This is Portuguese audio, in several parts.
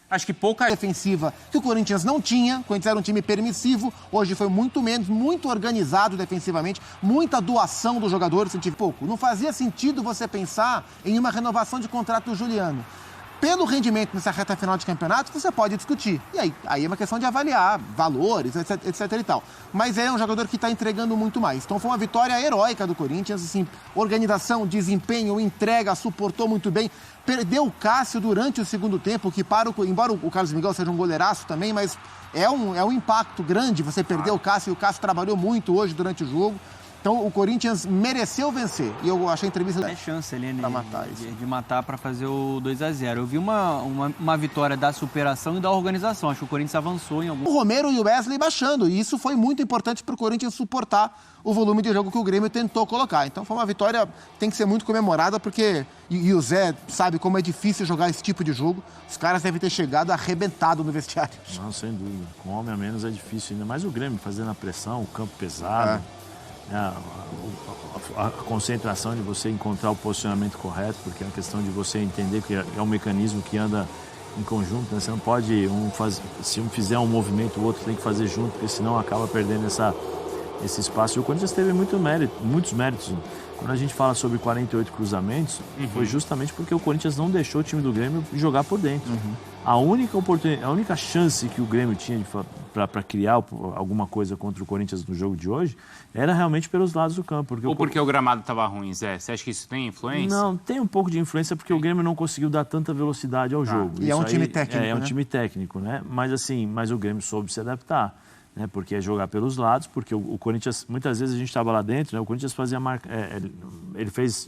Acho que pouca defensiva que o Corinthians não tinha. O Corinthians era um time permissivo, hoje foi muito menos, muito organizado defensivamente, muita doação dos jogadores, senti pouco. Não fazia sentido você pensar em uma renovação de contrato do Juliano. Pelo rendimento nessa reta final de campeonato, você pode discutir. E aí é uma questão de avaliar valores, etc e tal. Mas é um jogador que está entregando muito mais. Então foi uma vitória heróica do Corinthians, assim, organização, desempenho, entrega, suportou muito bem. Perdeu o Cássio durante o segundo tempo, que embora o Carlos Miguel seja um goleiraço também, mas é um impacto grande você perder o Cássio, e o Cássio trabalhou muito hoje durante o jogo. Então, o Corinthians mereceu vencer. E eu achei a entrevista... É chance ali, né? Matar isso. De matar para fazer o 2-0. Eu vi uma vitória da superação e da organização. Acho que o Corinthians avançou em algum... O Romero e o Wesley baixando. E isso foi muito importante para o Corinthians suportar o volume de jogo que o Grêmio tentou colocar. Então, foi uma vitória que tem que ser muito comemorada, porque... E o Zé sabe como é difícil jogar esse tipo de jogo. Os caras devem ter chegado arrebentado no vestiário. Não, sem dúvida. Com homem a menos é difícil. Ainda mais o Grêmio fazendo a pressão, o campo pesado. A concentração de você encontrar o posicionamento correto, porque é uma questão de você entender que é um mecanismo que anda em conjunto, né? Você não pode, se um fizer um movimento, o outro tem que fazer junto, porque senão acaba perdendo esse espaço. E o Corinthians teve muitos méritos. Quando a gente fala sobre 48 cruzamentos, foi justamente porque o Corinthians não deixou o time do Grêmio jogar por dentro. A única chance que o Grêmio tinha para criar alguma coisa contra o Corinthians no jogo de hoje era realmente pelos lados do campo. Porque o gramado estava ruim, Zé? Você acha que isso tem influência? Não, tem um pouco de influência porque o Grêmio não conseguiu dar tanta velocidade ao jogo. E é um time técnico, É um time técnico, né? Mas o Grêmio soube se adaptar. Né, porque é jogar pelos lados, porque o Corinthians, muitas vezes a gente estava lá dentro, né, o Corinthians fazia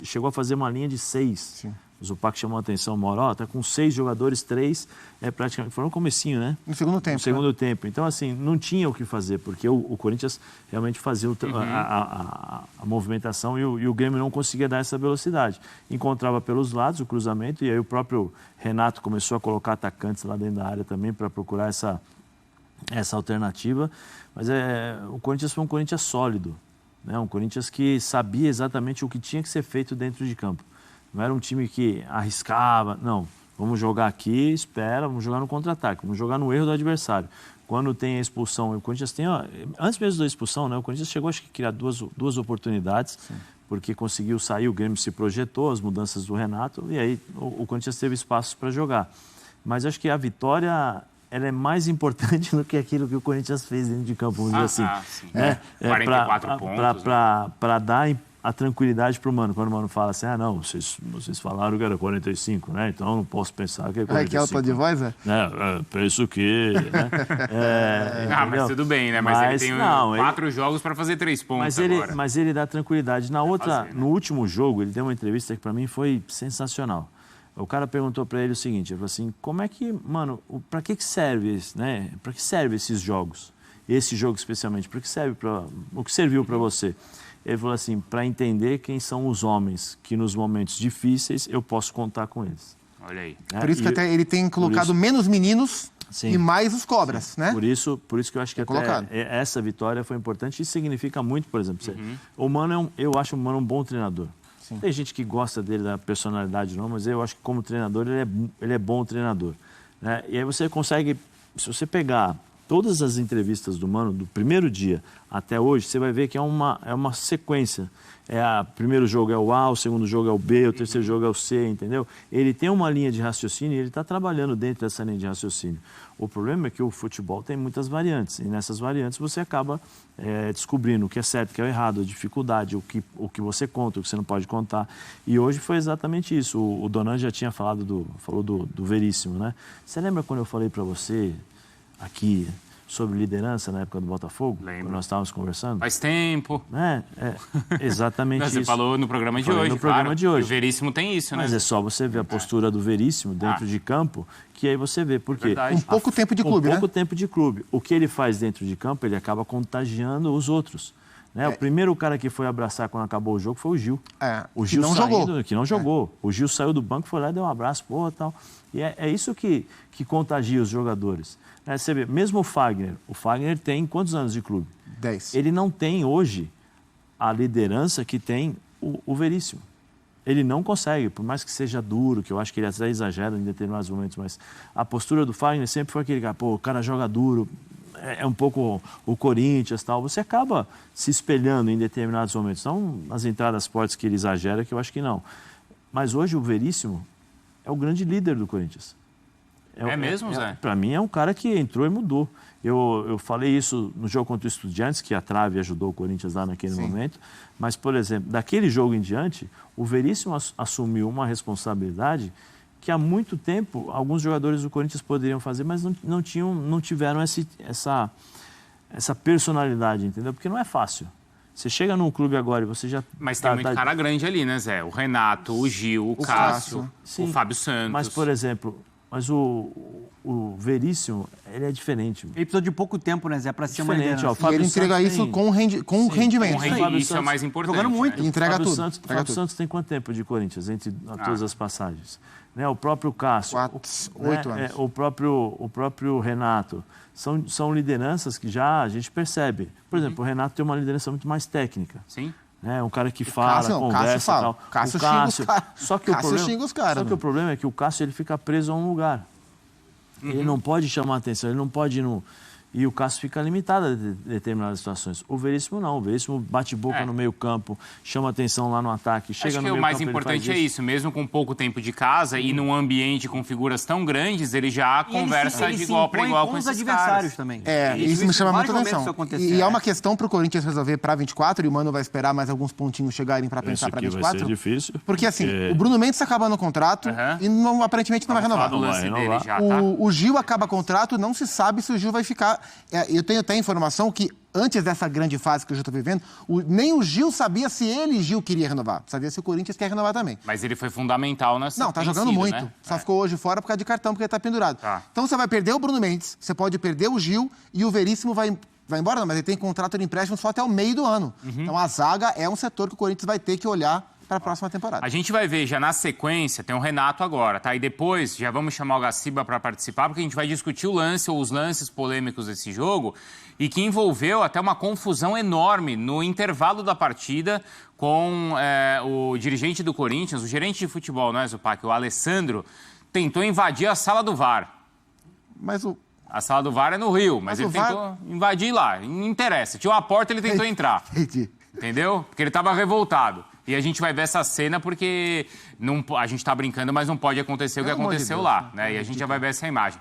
chegou a fazer uma linha de 6. Sim. O Zupac chamou a atenção, Moró, tá com 6 jogadores, 3 praticamente, foi no comecinho, né? No segundo tempo. No segundo tempo. Então, assim, não tinha o que fazer, porque o Corinthians realmente fazia a movimentação e o Grêmio não conseguia dar essa velocidade. Encontrava pelos lados o cruzamento e aí o próprio Renato começou a colocar atacantes lá dentro da área também para procurar essa alternativa, mas o Corinthians foi um Corinthians sólido, né? Um Corinthians que sabia exatamente o que tinha que ser feito dentro de campo. Não era um time que arriscava, não, vamos jogar aqui, espera, vamos jogar no contra-ataque, vamos jogar no erro do adversário. Quando tem a expulsão, o Corinthians tem, antes mesmo da expulsão, né? O Corinthians chegou acho que a criar duas oportunidades, sim, porque conseguiu sair, o Grêmio se projetou, as mudanças do Renato, e aí o Corinthians teve espaços para jogar. Mas acho que a vitória... ela é mais importante do que aquilo que o Corinthians fez dentro de campo, vamos dizer assim. Sim. 44 pontos. Para dar a tranquilidade para o Mano. Quando o Mano fala assim, não, vocês falaram que era 45, né? Então não posso pensar que é 45. Que é o tom de voz, né? Penso que... Né? Mas tudo bem, né? Mas ele tem 4 jogos para fazer 3 pontos agora. Mas ele dá tranquilidade. No último jogo, ele deu uma entrevista que para mim foi sensacional. O cara perguntou para ele o seguinte, ele falou assim, como é que, mano, para que serve isso, né? Para que serve esses jogos? Esse jogo especialmente, para que serve o que serviu para você? Ele falou assim, para entender quem são os homens que nos momentos difíceis eu posso contar com eles. Olha aí. Por isso que até ele tem colocado menos meninos, sim, e mais os cobras, né? Por isso que eu acho que essa vitória foi importante e significa muito, por exemplo. O Mano eu acho o Mano um bom treinador. Sim. Tem gente que gosta dele, da personalidade não, mas eu acho que como treinador ele é bom treinador. Né? E aí você consegue, se você pegar todas as entrevistas do Mano, do primeiro dia até hoje, você vai ver que é uma sequência. O primeiro jogo é o A, o segundo jogo é o B, o terceiro jogo é o C, entendeu? Ele tem uma linha de raciocínio e ele está trabalhando dentro dessa linha de raciocínio. O problema é que o futebol tem muitas variantes, e nessas variantes você acaba descobrindo o que é certo, o que é errado, a dificuldade, o que você conta, o que você não pode contar. E hoje foi exatamente isso. O Donan já tinha falou do Veríssimo, né? Você lembra quando eu falei para você aqui sobre liderança na época do Botafogo? Lembro. Quando nós estávamos conversando? Faz tempo. Exatamente isso. Você falou no programa de hoje, no programa de hoje. O Veríssimo tem isso, né? Mas é só você ver a postura do Veríssimo dentro de campo, que aí você vê. Por quê? Com pouco tempo de clube, né? Com pouco tempo de clube. O que ele faz dentro de campo, ele acaba contagiando os outros. Né? O primeiro cara que foi abraçar quando acabou o jogo foi o Gil. O Gil que não jogou. O Gil saiu do banco, foi lá e deu um abraço, tal. E é isso que contagia os jogadores. Você vê, mesmo o Fagner tem quantos anos de clube? 10. Ele não tem hoje a liderança que tem o Veríssimo. Ele não consegue, por mais que seja duro, que eu acho que ele até exagera em determinados momentos, mas a postura do Fagner sempre foi aquele cara, pô, o cara joga duro, é um pouco o Corinthians e tal. Você acaba se espelhando em determinados momentos. Não nas entradas fortes que ele exagera, que eu acho que não. Mas hoje o Veríssimo é o grande líder do Corinthians. É mesmo, Zé? Para mim é um cara que entrou e mudou. Eu falei isso no jogo contra o Estudiantes, que a trave ajudou o Corinthians lá naquele momento. Mas, por exemplo, daquele jogo em diante, o Veríssimo assumiu uma responsabilidade que há muito tempo alguns jogadores do Corinthians poderiam fazer, mas não tiveram essa personalidade, entendeu? Porque não é fácil. Você chega num clube agora e você já... Mas tem muito cara grande ali, né, Zé? O Renato, o Gil, o Cássio, o Fábio Santos. Mas, por exemplo... Mas o Veríssimo, ele é diferente. Ele precisou de pouco tempo, né, Zé, para ser uma liderança. E ele entrega isso com rendimento. Isso é mais importante. Jogando muito. Ele entrega tudo. O Fábio Santos tem quanto tempo de Corinthians, entre todas as passagens? Né? O próprio Cássio. 8 anos. O próprio Renato. São lideranças que já a gente percebe. Por exemplo, o Renato tem uma liderança muito mais técnica. Sim. É um cara que fala, conversa e tal. Cássio xinga os caras. Só que o problema é que o Cássio ele fica preso a um lugar. Ele não pode chamar atenção, ele não pode ir no... E o Cássio fica limitado a determinadas situações. O Veríssimo não. O Veríssimo bate boca no meio campo, chama atenção lá no ataque, chega no meio campo. Acho que o mais importante é isso. Mesmo com pouco tempo de casa e num ambiente com figuras tão grandes, ele já conversa de igual para igual com esses adversários também. Isso me chama muito atenção. E é uma questão para o Corinthians resolver para 24 e o Mano vai esperar mais alguns pontinhos chegarem para pensar para 24. Vai ser difícil. Porque assim, o Bruno Mendes está acabando o contrato e aparentemente não vai renovar. O Gil acaba o contrato, não se sabe se o Gil vai ficar... Eu tenho até informação que antes dessa grande fase que o Gil está vivendo, nem o Gil sabia se ele, Gil, queria renovar. Sabia se o Corinthians quer renovar também. Mas ele foi fundamental nessa... Não, tá jogando muito. Né? Só ficou hoje fora por causa de cartão, porque ele tá pendurado. Então você vai perder o Bruno Mendes, você pode perder o Gil e o Veríssimo vai embora, não, mas ele tem contrato de empréstimo só até o meio do ano. Então a zaga é um setor que o Corinthians vai ter que olhar para a próxima temporada. A gente vai ver já na sequência, tem o Renato agora, tá? E depois já vamos chamar o Gaciba para participar, porque a gente vai discutir o lance ou os lances polêmicos desse jogo e que envolveu até uma confusão enorme no intervalo da partida com o dirigente do Corinthians, o gerente de futebol, não é, Zupac? O Alessandro tentou invadir a sala do VAR. A sala do VAR é no Rio, mas ele tentou invadir lá. Não interessa. Tinha uma porta, ele tentou entrar. Entendi. Entendeu? Porque ele estava revoltado. E a gente vai ver essa cena porque a gente está brincando, mas não pode acontecer o que aconteceu lá, né? E a gente já vai ver essa imagem.